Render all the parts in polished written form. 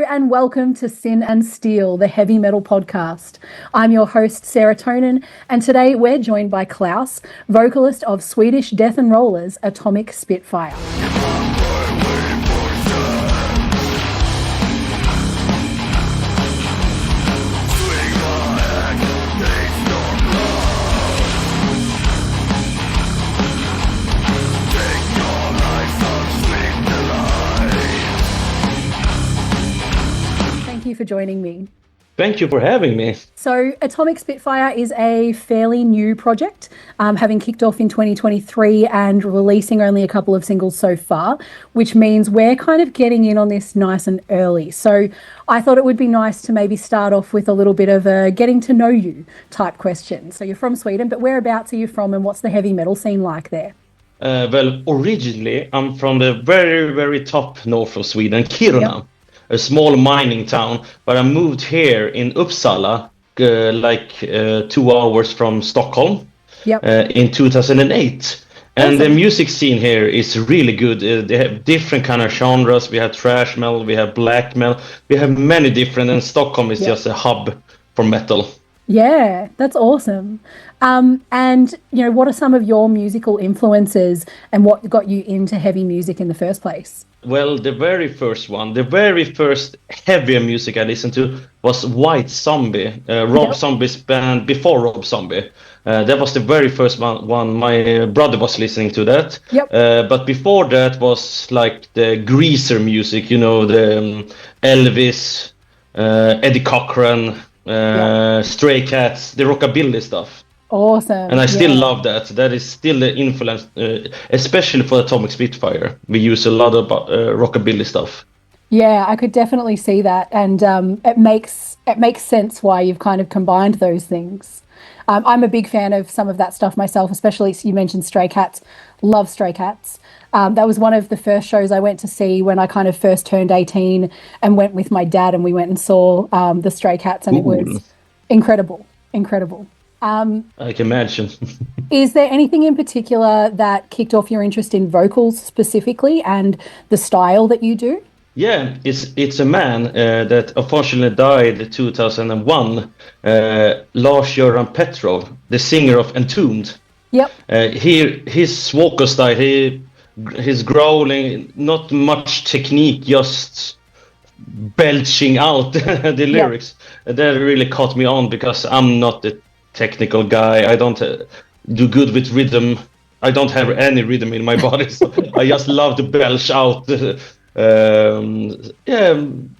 and welcome to Sin and Steel, the heavy metal podcast. I'm your host, Serotonin, and today we're joined by Claes, vocalist of Swedish Death and Rollers, Atomic Spitfire. Thank you for joining me. Thank you for having me. So Atomic Spitfire is a fairly new project, having kicked off in 2023 and releasing only a couple of singles so far, which means we're kind of getting in on this nice and early. So I thought it would be nice to maybe start off with a little bit of a getting to know you type question. So you're from Sweden, but whereabouts are you from and what's the heavy metal scene like there? Well, originally I'm from the very, very top north of Sweden, Kiruna. Yep. A small mining town, but I moved here in Uppsala, 2 hours from Stockholm, in 2008. And awesome. The music scene here is really good. They have different kind of genres. We have thrash metal, we have black metal, we have many different, and Stockholm is just a hub for metal. Yeah, that's awesome. And, you know, what are some of your musical influences and what got you into heavy music in the first place? Well, the very first heavier music I listened to was White Zombie, Rob Zombie's band before Rob Zombie. That was the very first one. My brother was listening to that. But before that was like the greaser music, you know, the Elvis, Eddie Cochran, Stray Cats, the rockabilly stuff. Awesome. And I still love that. That is still the influence, especially for Atomic Spitfire. We use a lot of rockabilly stuff. Yeah, I could definitely see that. And it makes sense why you've kind of combined those things. I'm a big fan of some of that stuff myself, especially you mentioned Stray Cats. Love Stray Cats. That was one of the first shows I went to see when I kind of first turned 18 and went with my dad, and we went and saw the Stray Cats, and it was incredible. I can imagine. Is there anything in particular that kicked off your interest in vocals specifically and the style that you do? Yeah, it's a man that unfortunately died in 2001, Lars-Göran Petrov, the singer of Entombed. Yep. His vocal style, his growling, not much technique, just belching out the lyrics. That really caught me on because I'm not the technical guy. I don't do good with rhythm. I don't have any rhythm in my body, so I just love to belch out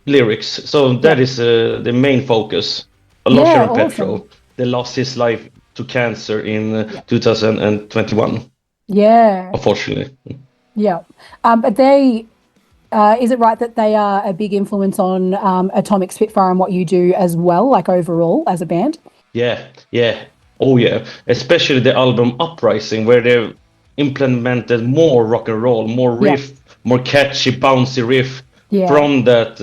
lyrics. So that is the main focus. Lars-Göran Petrov, they lost his life to cancer in 2021. Yeah, unfortunately. Yeah, but they. Is it right that they are a big influence on Atomic Spitfire and what you do as well, like overall as a band? Yeah. Oh, yeah. Especially the album Uprising, where they've implemented more rock and roll, more riff, more catchy, bouncy riff from that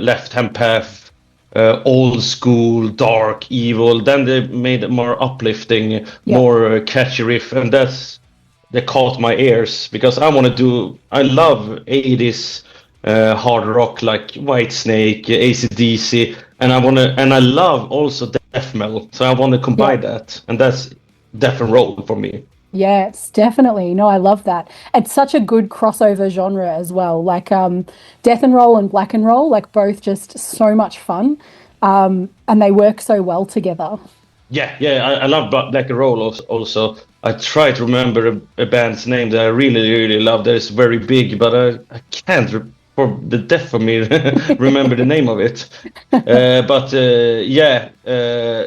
Left-Hand Path, old school, dark, evil. Then they made it more uplifting, more catchy riff, and that caught my ears because I love 80s hard rock like Whitesnake, AC/DC, and I love also death metal. So I want to combine that, and that's death and roll for me. Yes, definitely. No, I love that. It's such a good crossover genre as well. Like death and roll and black and roll, like both just so much fun, and they work so well together. Yeah, I love black and roll also. I try to remember a band's name that I really, really love that is very big, but I can't, for the death of me, remember the name of it.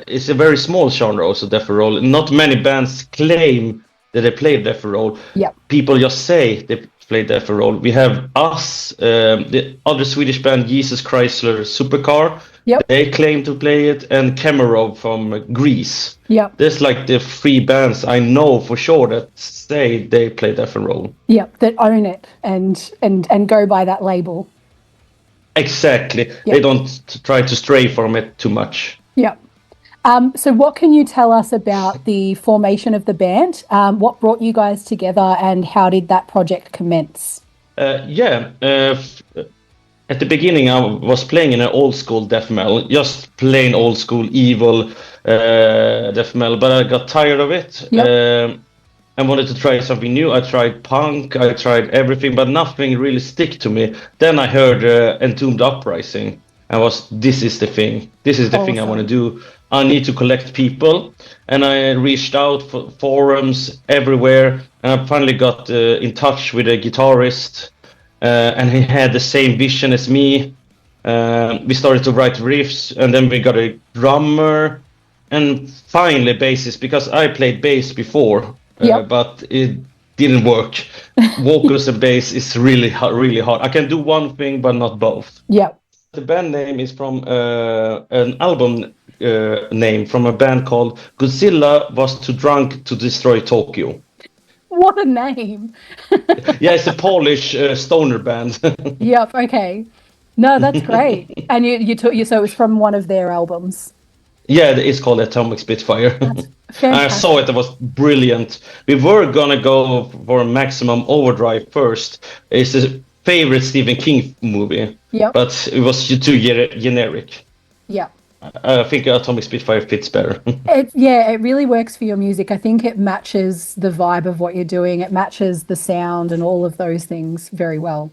It's a very small genre also, death and roll. Not many bands claim that they play death and roll. Yeah. People just say they play death and roll. We have us, the other Swedish band, Jesus Chrysler Supercar. Yep. They claim to play it, and Kemerov from Greece. Yep. There's like the 3 bands I know for sure that say they play death and roll. Yep, that own it and go by that label. Exactly. Yep. They don't try to stray from it too much. Yep. So what can you tell us about the formation of the band? What brought you guys together and how did that project commence? at the beginning, I was playing in an old school death metal, just plain old school evil death metal. But I got tired of it. I wanted to try something new. I tried punk, I tried everything, but nothing really stick to me. Then I heard Entombed Uprising. This is the thing. This is the thing I want to do. I need to collect people. And I reached out for forums everywhere. And I finally got in touch with a guitarist. And he had the same vision as me. We started to write riffs. And then we got a drummer. And finally bassist, because I played bass before. But it didn't work. Vocals and bass is really hard. I can do one thing, but not both. The band name is from an album name from a band called Godzilla Was Too Drunk to Destroy Tokyo. What a name! Yeah, it's a Polish stoner band. Okay. No, that's great. And so it was from one of their albums. Yeah, it's called Atomic Spitfire. I saw it was brilliant. We were gonna go for Maximum Overdrive first. It's a favorite Stephen King movie. But it was too generic. I think Atomic Spitfire fits better. It really works for your music. I think it matches the vibe of what you're doing. It matches the sound and all of those things very well.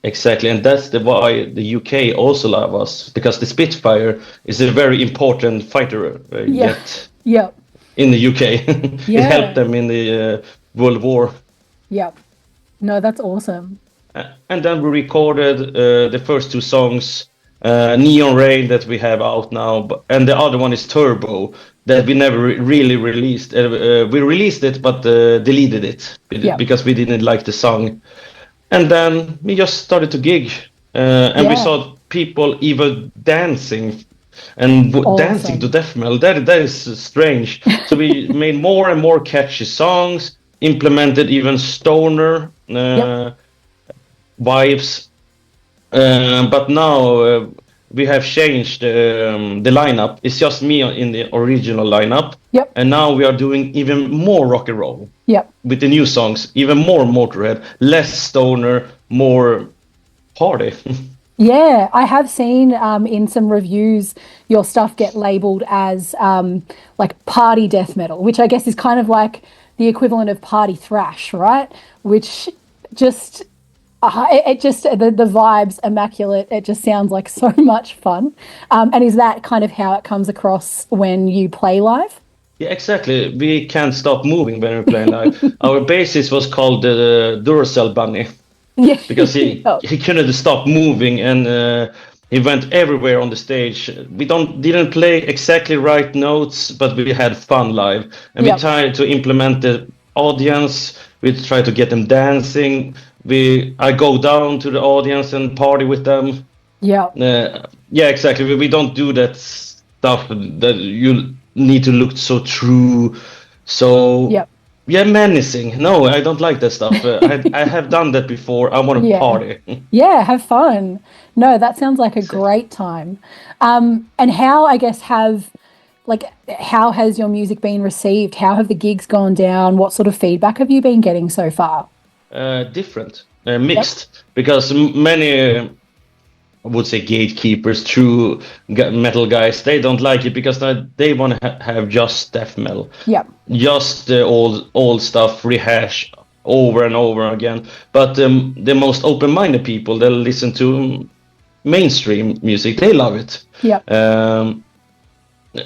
Exactly, and that's why the UK also love us, because the Spitfire is a very important fighter jet in the UK. It helped them in the World War. No, that's awesome. And then we recorded the first two songs, Neon Rain, that we have out now, and the other one is Turbo, that we never really released. We released it, but deleted it because we didn't like the song. And then we just started to gig, and we saw people even dancing and dancing to death metal. That is strange. So we made more and more catchy songs, implemented even stoner vibes. But now we have changed the lineup. It's just me in the original lineup. And now we are doing even more rock and roll. With the new songs, even more Motorhead, less stoner, more party. I have seen in some reviews your stuff get labeled as like party death metal, which I guess is kind of like the equivalent of party thrash, right? Which just the vibe's immaculate. It just sounds like so much fun. And is that kind of how it comes across when you play live? Yeah, exactly. We can't stop moving when we play live. Our bassist was called the Duracell Bunny. Because he couldn't stop moving, and he went everywhere on the stage. We didn't play exactly right notes, but we had fun live. And we tried to implement the audience. We tried to get them dancing. I go down to the audience and party with them. Exactly. We don't do that stuff that you need to look so true, so menacing. No, I don't like that stuff. I have done that before. I want to party. Have fun. No, that sounds like a great time. And how has your music been received? How have the gigs gone down? What sort of feedback have you been getting so far? Different, mixed, because many, I would say, gatekeepers, true metal guys, they don't like it because they want to have just death metal. Just the old stuff rehash over and over again. But the most open-minded people, they'll listen to mainstream music. They love it.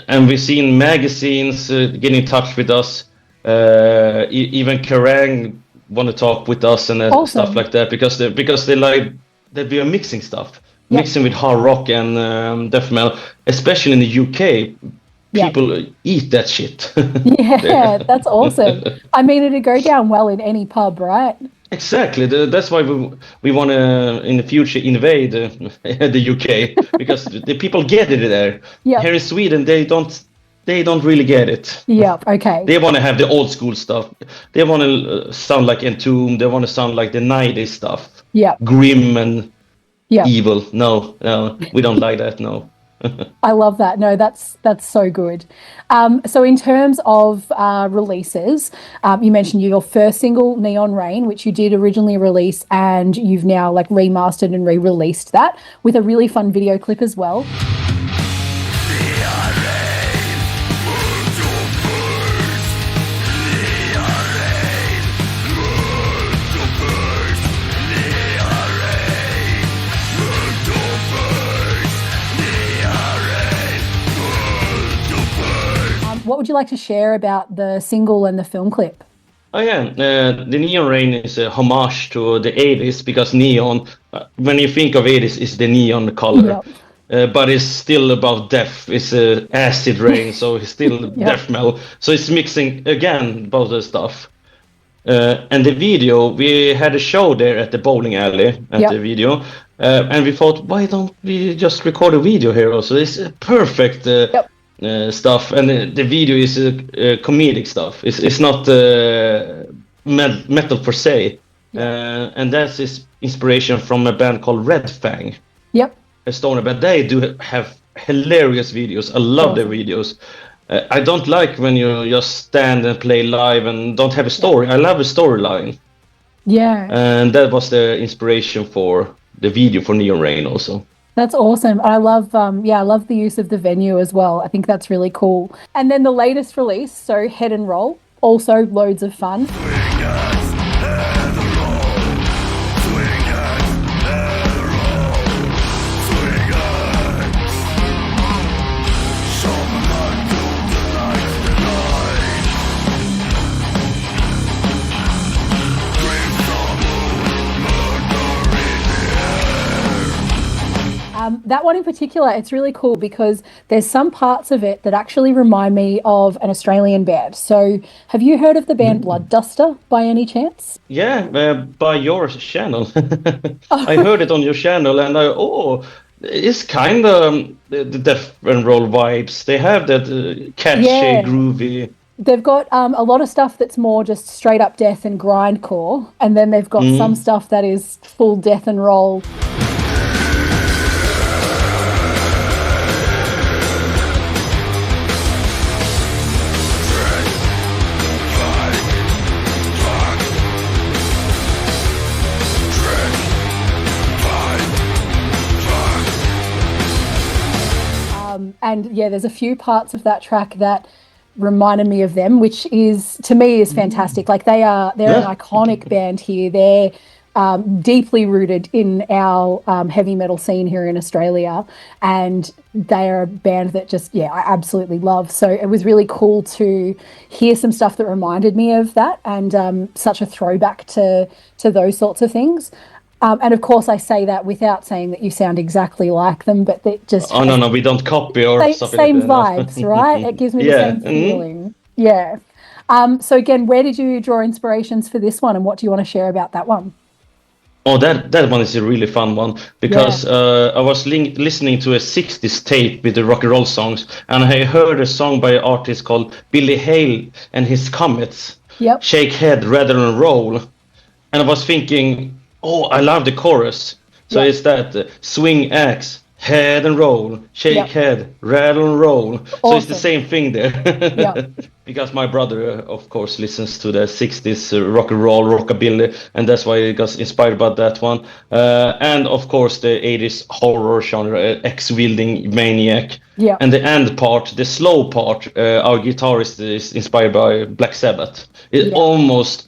And we've seen magazines get in touch with us. Even Kerrang want to talk with us and stuff like that, because they like that we are mixing stuff. Mixing with hard rock and death metal, especially in the UK, people eat that shit. That's awesome. I mean, it'd go down well in any pub, right? Exactly. That's why we want to, in the future, invade the UK, because the people get it there. Here in Sweden, they don't really get it. They want to have the old school stuff. They want to sound like Entombed. They want to sound like the 90s stuff. Grim and evil. No, we don't like that. No. I love that. No, that's so good. So in terms of releases, you mentioned your first single, Neon Rain, which you did originally release, and you've now like remastered and re-released that with a really fun video clip as well. What would you like to share about the single and the film clip? Oh yeah, the Neon Rain is a homage to the 80s because neon, when you think of 80s, is the neon color. Yep. But it's still about death. It's acid rain, so it's still yep. death metal. So it's mixing again both the stuff. And the video, we had a show there at the bowling alley at yep. the video, and we thought, why don't we just record a video here also? It's perfect. Yep. Stuff, and the video is comedic stuff. It's not metal per se, and that's his inspiration from a band called Red Fang. Yep, a stoner band. They do have hilarious videos. I love their videos. I don't like when you just stand and play live and don't have a story. I love a storyline. Yeah, and that was the inspiration for the video for Neon Rain also. That's awesome. I love, I love the use of the venue as well. I think that's really cool. And then the latest release, so Head and Roll, also loads of fun. That one in particular, it's really cool because there's some parts of it that actually remind me of an Australian band. So have you heard of the band Bloodduster by any chance? Yeah, by your channel. I heard it on your channel and it's kind of the death and roll vibes. They have that catchy, groovy. They've got a lot of stuff that's more just straight up death and grindcore. And then they've got some stuff that is full death and roll. And yeah, there's a few parts of that track that reminded me of them, which is, to me, is fantastic. Like they're an iconic band here. They're deeply rooted in our heavy metal scene here in Australia, and they are a band that just, I absolutely love. So it was really cool to hear some stuff that reminded me of that, and such a throwback to those sorts of things. And of course, I say that without saying that you sound exactly like them, but that just... Oh, no, we don't copy or something same like that. Vibes, right? It gives me the same feeling. Yeah. So again, where did you draw inspirations for this one, and what do you want to share about that one? Oh, that one is a really fun one, because I was listening to a 60s tape with the rock and roll songs, and I heard a song by an artist called Billy Hale and his Comets. Yep. Shake head rather than roll. And I was thinking... Oh, I love the chorus. So it's that swing axe, head and roll, shake head, rattle and roll. Awesome. So it's the same thing there. Because my brother, of course, listens to the 60s rock and roll, rockabilly, and that's why he got inspired by that one. And of course, the 80s horror genre, axe-wielding maniac. Yeah. And the end part, the slow part, our guitarist is inspired by Black Sabbath. It almost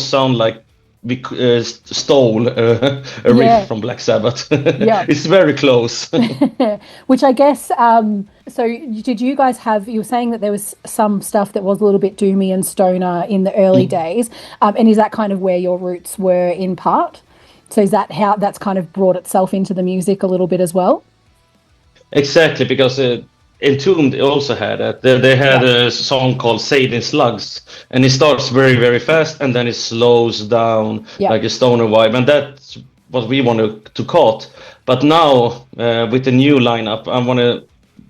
sounds like we stole a riff from Black Sabbath. It's very close. Which I guess, so did you guys have, you were saying that there was some stuff that was a little bit doomy and stoner in the early days, and is that kind of where your roots were in part? So is that how that's kind of brought itself into the music a little bit as well? Exactly, because Entombed also had that. They had a song called Satan Slugs, and it starts very, very fast, and then it slows down like a stoner vibe, and that's what we want to cut. But now, with the new lineup, I want to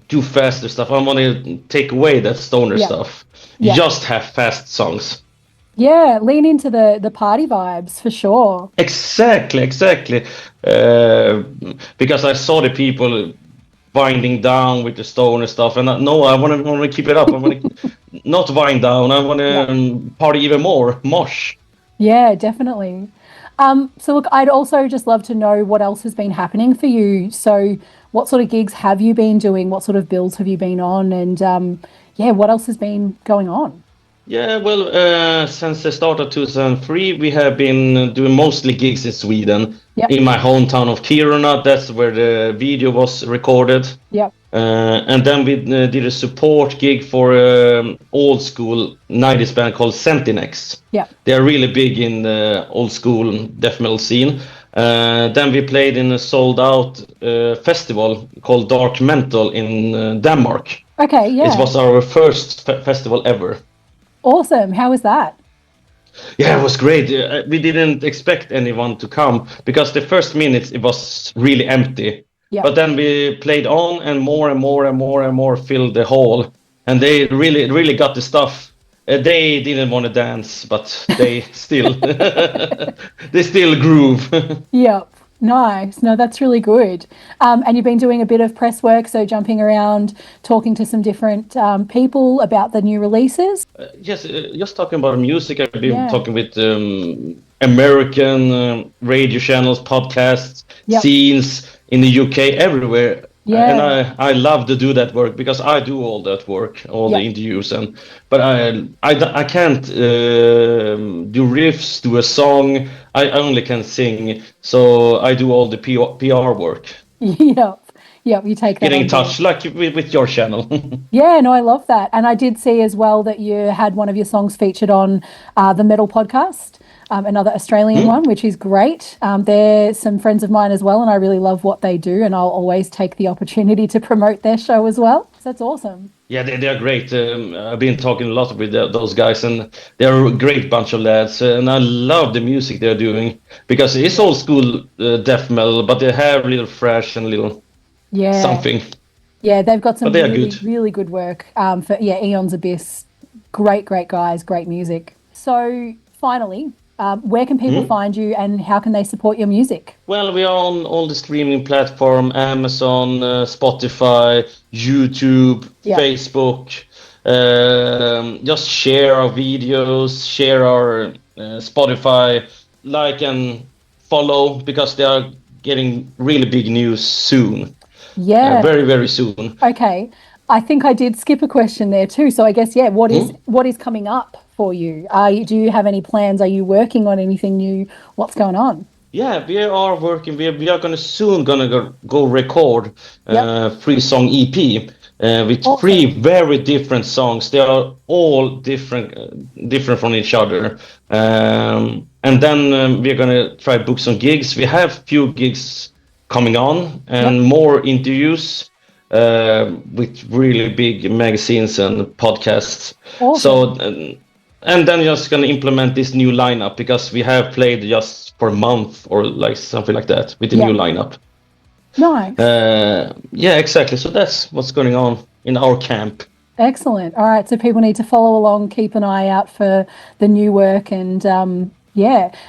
do faster stuff. I want to take away that stoner stuff. Just have fast songs. Yeah, lean into the party vibes for sure. Exactly. Because I saw the people winding down with the stoner stuff. And no, I want to keep it up. I want to not wind down. I want to party even more, mosh. Yeah, definitely. So look, I'd also just love to know what else has been happening for you. So what sort of gigs have you been doing? What sort of bills have you been on? And what else has been going on? Yeah, well, since the start of 2003, we have been doing mostly gigs in Sweden. Yep. In my hometown of Kiruna. That's where the video was recorded. Yep. And then we did a support gig for old school 90s band called Centinex. Yeah. They are really big in the old school death metal scene. Then we played in a sold out festival called Dark Mental in Denmark. Okay, yeah. It was our first festival ever. Awesome. How was that? Yeah, it was great. We didn't expect anyone to come because the first minutes it was really empty. Yeah. But then we played on and more filled the hall. And they really got the stuff. They didn't want to dance, but they still they still groove. Yep. Nice. No, that's really good. And you've been doing a bit of press work, so jumping around, talking to some different people about the new releases. Yes, just talking about music. I've been talking with American radio channels, podcasts, scenes in the UK, everywhere. Yeah. And I love to do that work because I do all that work, all the interviews, but I can't do riffs, do a song. I only can sing, so I do all the PR work. Yep, you take that. Getting in touch, like with your channel. Yeah, no, I love that. And I did see as well that you had one of your songs featured on the Metal Podcast, another Australian one, which is great. They're some friends of mine as well, and I really love what they do, and I'll always take the opportunity to promote their show as well. So that's awesome. Yeah, they're great. I've been talking a lot with those guys, and they're a great bunch of lads. And I love the music they're doing because it's old school death metal, but they have a little fresh and a little something. Yeah, they've got some really good work for Eon's Abyss. Great guys, great music. So finally, where can people find you and how can they support your music? Well, we are on all the streaming platform, Amazon, Spotify, YouTube, Facebook. Just share our videos, share our Spotify, like and follow because they are getting really big news soon. Yeah. Very, very soon. Okay. I think I did skip a question there too. So I guess, what is coming up for you? Do you have any plans? Are you working on anything new? What's going on? Yeah, we are working. We are gonna go record 3-song EP with 3 very different songs. They are all different from each other. And then we're gonna try book some gigs. We have few gigs coming on and more interviews with really big magazines and podcasts. Awesome. So and then just gonna implement this new lineup because we have played just for a month or like something like that with the new lineup. Nice. Yeah, exactly. So that's what's going on in our camp. Excellent. All right. So people need to follow along, keep an eye out for the new work, and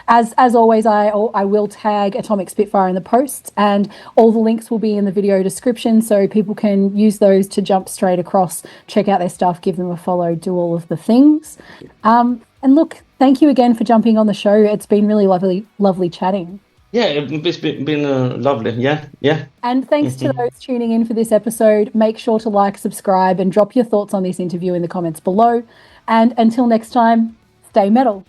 as always, I will tag Atomic Spitfire in the posts, and all the links will be in the video description, so people can use those to jump straight across, check out their stuff, give them a follow, do all of the things. And look, thank you again for jumping on the show. It's been really lovely chatting. Yeah, it's been lovely. Yeah. And thanks to those tuning in for this episode. Make sure to like, subscribe, and drop your thoughts on this interview in the comments below. And until next time, stay metal.